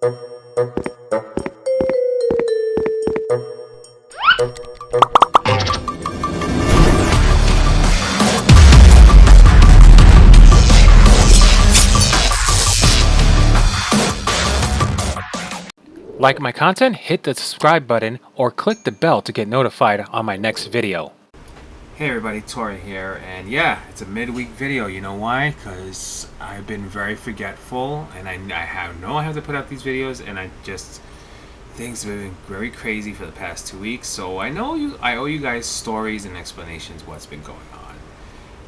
Like my content, hit the subscribe button or click the bell to get notified on my next video. Hey everybody, Tori here, and yeah, it's a midweek video. You know why? Because I've been very forgetful, and I have to put out these videos, and things have been very crazy for the past 2 weeks. So I owe you guys stories and explanations what's been going on.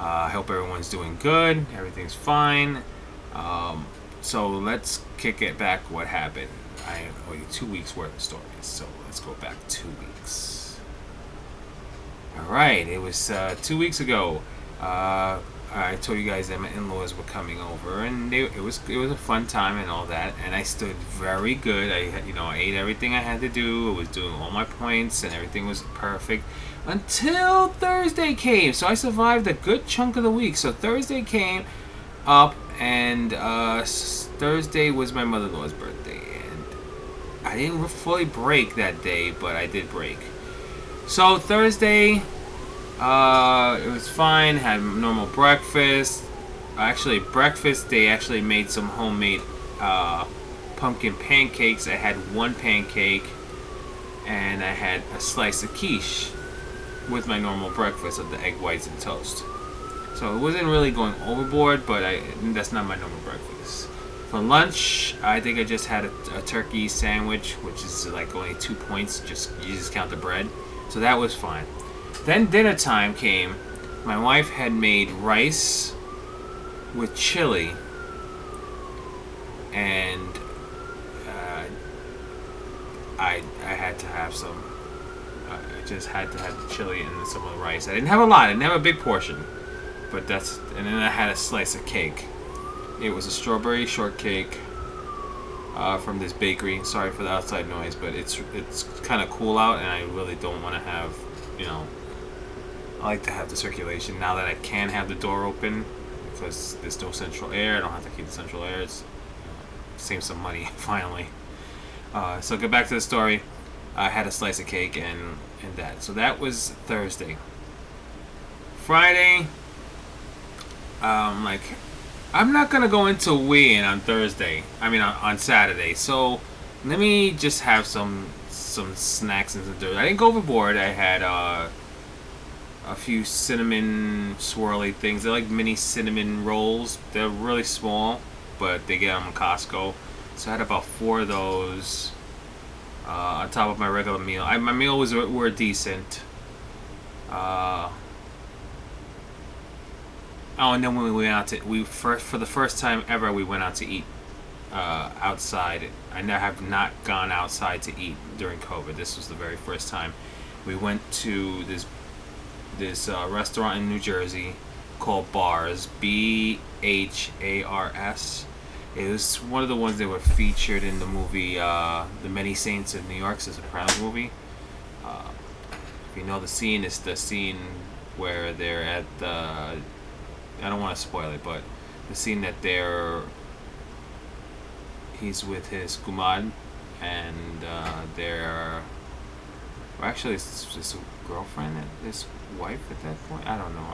I hope everyone's doing good, everything's fine. So let's kick it back. What happened? I owe you 2 weeks worth of stories, so let's go back 2 weeks. Alright, it was 2 weeks ago. I told you guys that my in-laws were coming over, and it was a fun time and all that, and I stood very good. I ate everything I had to do. I was doing all my points, and everything was perfect until Thursday came. So I survived a good chunk of the week. So Thursday came up, and Thursday was my mother-in-law's birthday. I didn't fully break that day, but I did break. So Thursday, it was fine. Had normal breakfast. Breakfast, they actually made some homemade pumpkin pancakes. I had one pancake, and I had a slice of quiche with my normal breakfast of the egg whites and toast. So it wasn't really going overboard, but that's not my normal breakfast. For lunch, I think I just had a turkey sandwich, which is like only 2 points. You just count the bread. So that was fine. Then dinner time came. My wife had made rice with chili, and I had to have some. I just had to have the chili and some of the rice. I didn't have a lot. I didn't have a big portion, and then I had a slice of cake. It was a strawberry shortcake from this bakery. Sorry for the outside noise, but it's kind of cool out, and I really don't want to have, I like to have the circulation now that I can have the door open because there's no central air. I don't have to keep the central air. It's save some money finally. So get back to the story. I had a slice of cake and that. So that was Thursday. Friday, I'm not gonna go into weeing on Thursday. On Saturday. So let me just have some snacks and some dirt. I didn't go overboard. I had a few cinnamon swirly things. They're like mini cinnamon rolls. They're really small, but they get them in Costco. So I had about 4 of those on top of my regular meal. My meals were decent. And then when we went out for the first time ever, we went out to eat outside. I have not gone outside to eat during COVID. This was the very first time. We went to this restaurant in New Jersey called Bars, BHARS. It was one of the ones that were featured in the movie The Many Saints of New York. It's a Sopranos movie. If you know the scene, it's the scene where they're at the... I don't want to spoil it, but the scene that he's with his kumad, and actually it's just a girlfriend, his wife at that point. I don't know.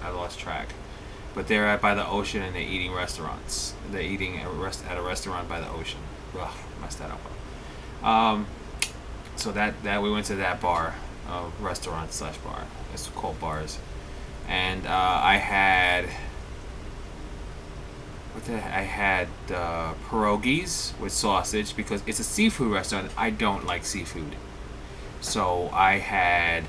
I lost track. But they're by the ocean and they're eating restaurants. They're eating at a restaurant by the ocean. Ugh, messed that up. So that we went to that bar, restaurant/bar. It's called Bars. And I had pierogies with sausage because it's a seafood restaurant. I don't like seafood, so I had.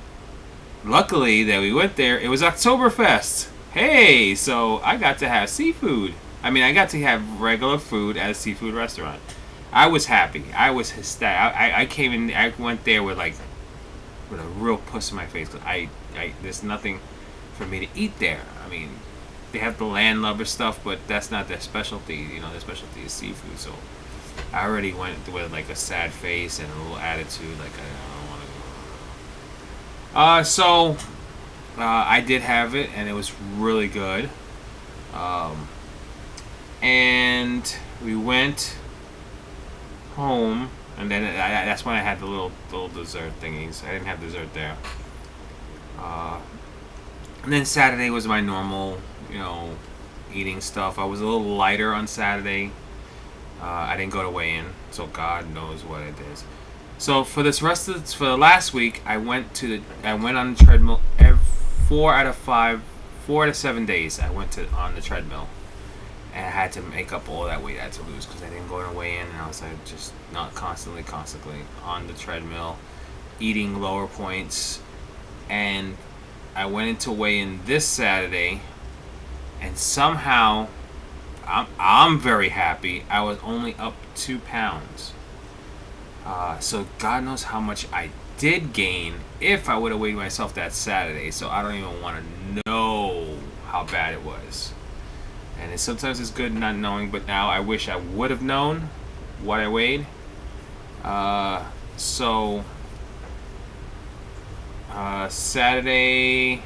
Luckily that we went there, it was Oktoberfest. Hey, so I got to have seafood. I got to have regular food at a seafood restaurant. I was happy. I was hysterical. I went there with a real puss in my face. There's nothing for me to eat there. They have the landlubber stuff, but that's not their specialty. Their specialty is seafood. So I already went with a sad face and a little attitude, I don't want to go. I did have it, and it was really good. And we went home, and then that's when I had the little dessert thingies. I didn't have dessert there. Uh, and then Saturday was my normal, eating stuff. I was a little lighter on Saturday. I didn't go to weigh-in, so God knows what it is. So for for the last week, I went on the treadmill every 4 out of 7 days. I went on the treadmill, and I had to make up all that weight I had to lose because I didn't go to weigh-in, and I was like just not constantly on the treadmill, eating lower points, and I went into weigh-in this Saturday, and somehow I'm very happy. I was only up 2 pounds. So God knows how much I did gain if I would have weighed myself that Saturday. So I don't even want to know how bad it was. And sometimes it's good not knowing, but now I wish I would have known what I weighed. Saturday,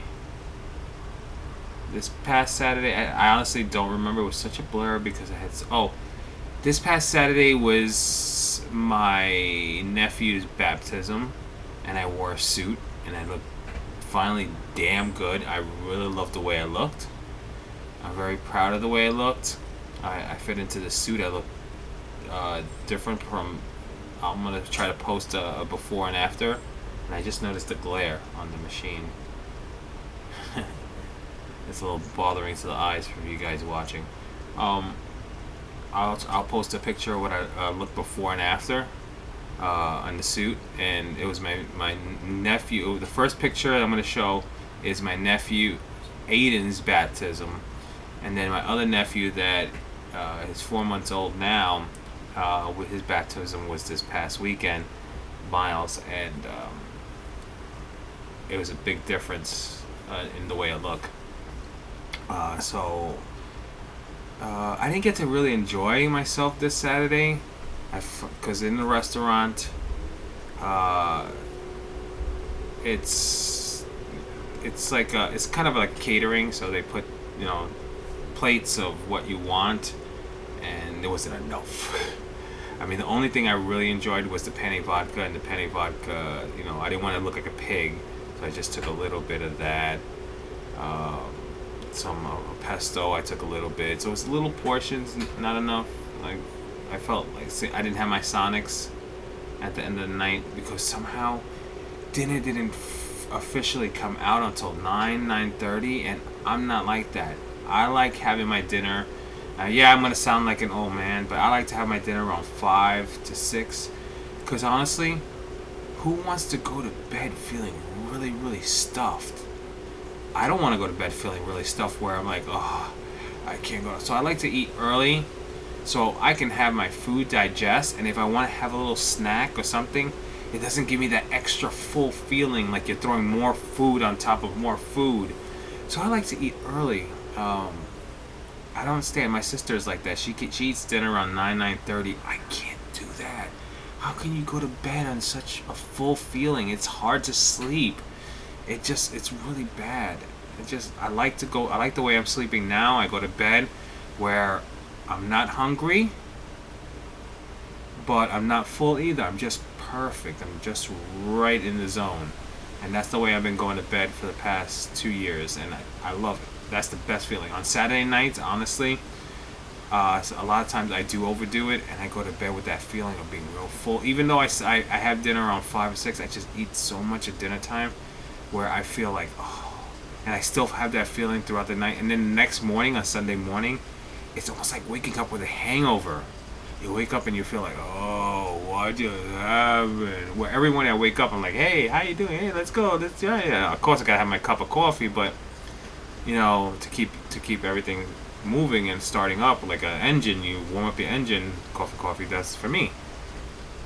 this past Saturday, I honestly don't remember. It was such a blur because I had. This past Saturday was my nephew's baptism, and I wore a suit, and I looked finally damn good. I really loved the way I looked. I'm very proud of the way I looked. I fit into the suit. I look different from. I'm gonna try to post a before and after, and I just noticed the glare on the machine. It's a little bothering to the eyes for you guys watching. I'll post a picture of what I looked before and after on the suit, and it was my nephew. The first picture I'm going to show is my nephew Aiden's baptism, and then my other nephew that is 4 months old now, with his baptism was this past weekend, Miles, and it was a big difference in the way I look. I didn't get to really enjoy myself this Saturday, because in the restaurant, it's kind of like catering, so they put plates of what you want, and there wasn't enough. I mean, the only thing I really enjoyed was the penne vodka, and the penne vodka, I didn't want to look like a pig, so I just took a little bit of that. Some pesto, I took a little bit, so it was little portions, not enough. Like, I felt like I didn't have my Sonics at the end of the night because somehow dinner didn't officially come out until 9:30, and I'm not like that. I like having my dinner. I'm gonna sound like an old man, but I like to have my dinner around 5 to 6, because honestly, who wants to go to bed feeling really, really stuffed? I don't want to go to bed feeling really stuffed where I'm like, I can't go. So I like to eat early so I can have my food digest, and if I want to have a little snack or something, it doesn't give me that extra full feeling like you're throwing more food on top of more food. So I like to eat early. I don't understand. My sister's like that. She eats dinner around 9:30. I can't do that. How can you go to bed on such a full feeling? It's hard to sleep. It's really bad. I like the way I'm sleeping now. I go to bed where I'm not hungry, but I'm not full either. I'm just perfect. I'm just right in the zone. And that's the way I've been going to bed for the past 2 years, and I love it. That's the best feeling. On Saturday nights, honestly, so a lot of times I do overdo it, and I go to bed with that feeling of being real full. Even though I have dinner around 5 or 6, I just eat so much at dinner time where I feel like, and I still have that feeling throughout the night. And then the next morning, on Sunday morning, it's almost like waking up with a hangover. You wake up and you feel like, what just happened? Where every morning I wake up, I'm like, hey, how you doing? Hey, let's go. Yeah. Of course, I gotta have my cup of coffee, but to keep everything moving and starting up like an engine, you warm up your engine. Coffee. That's for me.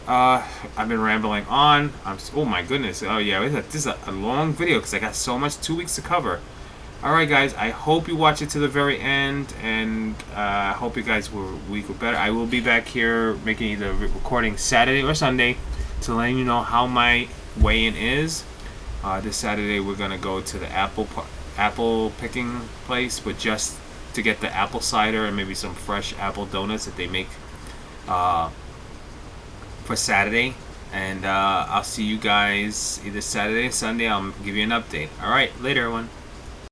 I've been rambling on. Oh my goodness. Oh yeah, this is a long video because I got so much 2 weeks to cover. Alright guys, I hope you watch it to the very end, and I hope you guys week were better. I will be back here making either recording Saturday or Sunday to let you know how my weigh-in is. This Saturday we're gonna go to the apple picking place, but just to get the apple cider and maybe some fresh apple donuts that they make for Saturday, and I'll see you guys either Saturday or Sunday. I'll give you an update. All right, later, everyone.